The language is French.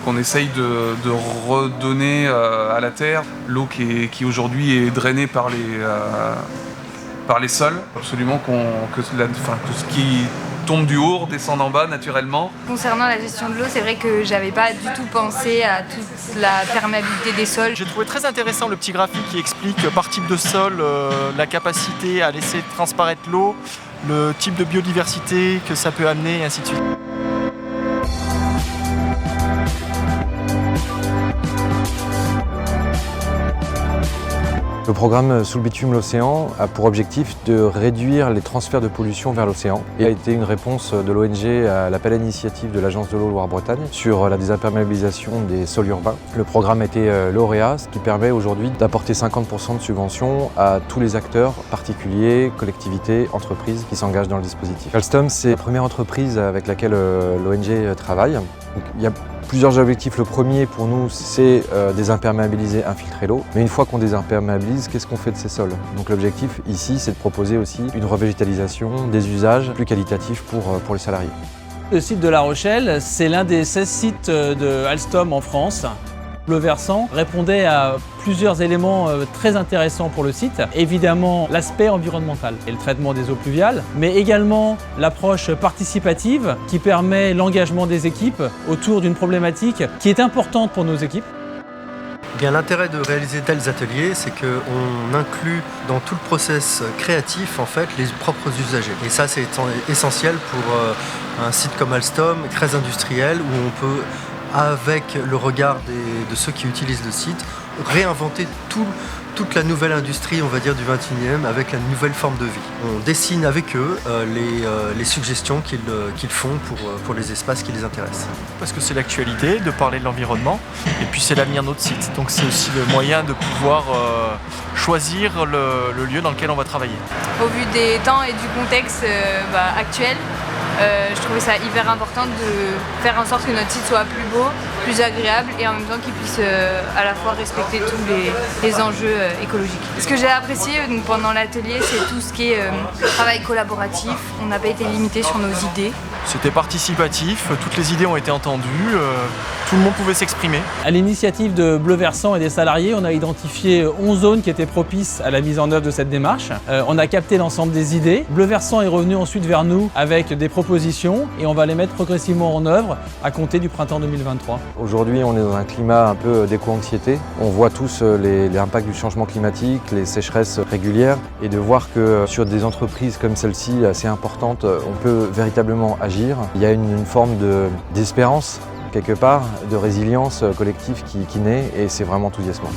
On essaye de redonner à la terre l'eau qui aujourd'hui est drainée par les sols. Absolument que tout ce qui tombe du haut redescende en bas naturellement. Concernant la gestion de l'eau, c'est vrai que j'avais pas du tout pensé à toute la perméabilité des sols. J'ai trouvé très intéressant le petit graphique qui explique par type de sol la capacité à laisser transparaître l'eau, le type de biodiversité que ça peut amener et ainsi de suite. Le programme Sous le bitume l'océan a pour objectif de réduire les transferts de pollution vers l'océan et a été une réponse de l'ONG à l'appel à initiative de l'Agence de l'eau Loire-Bretagne sur la désimperméabilisation des sols urbains. Le programme a été lauréat, ce qui permet aujourd'hui d'apporter 50% de subventions à tous les acteurs, particuliers, collectivités, entreprises qui s'engagent dans le dispositif. Alstom, c'est la première entreprise avec laquelle l'ONG travaille. Donc, il y a plusieurs objectifs. Le premier pour nous, c'est désimperméabiliser, infiltrer l'eau. Mais une fois qu'on désimperméabilise, qu'est-ce qu'on fait de ces sols? Donc l'objectif ici, c'est de proposer aussi une revégétalisation, des usages plus qualitatifs pour les salariés. Le site de La Rochelle, c'est l'un des 16 sites de Alstom en France. Le versant répondait à plusieurs éléments très intéressants pour le site. Évidemment, l'aspect environnemental et le traitement des eaux pluviales, mais également l'approche participative qui permet l'engagement des équipes autour d'une problématique qui est importante pour nos équipes. Bien, l'intérêt de réaliser tels ateliers, c'est qu'on inclut dans tout le process créatif en fait, les propres usagers. Et ça, c'est essentiel pour un site comme Alstom, très industriel, où on peut, avec le regard de ceux qui utilisent le site, réinventer toute la nouvelle industrie, on va dire, du 21e avec la nouvelle forme de vie. On dessine avec eux les suggestions qu'ils font pour les espaces qui les intéressent. Parce que c'est l'actualité, de parler de l'environnement, et puis c'est l'avenir de notre site. Donc c'est aussi le moyen de pouvoir choisir le lieu dans lequel on va travailler. Au vu des temps et du contexte actuel, je trouvais ça hyper important de faire en sorte que notre site soit plus beau, plus agréable et en même temps qu'il puisse à la fois respecter tous les enjeux écologiques. Ce que j'ai apprécié pendant l'atelier, c'est tout ce qui est travail collaboratif. On n'a pas été limité sur nos idées. C'était participatif, toutes les idées ont été entendues, tout le monde pouvait s'exprimer. À l'initiative de Bleu Versant et des salariés, on a identifié 11 zones qui étaient propices à la mise en œuvre de cette démarche. On a capté l'ensemble des idées. Bleu Versant est revenu ensuite vers nous avec des propositions et on va les mettre progressivement en œuvre à compter du printemps 2023. Aujourd'hui, on est dans un climat un peu d'éco-anxiété. On voit tous les impacts du changement climatique, les sécheresses régulières et de voir que sur des entreprises comme celle-ci, assez importantes, on peut véritablement agir. Il y a une forme d'espérance, quelque part, de résilience collective qui naît et c'est vraiment enthousiasmant.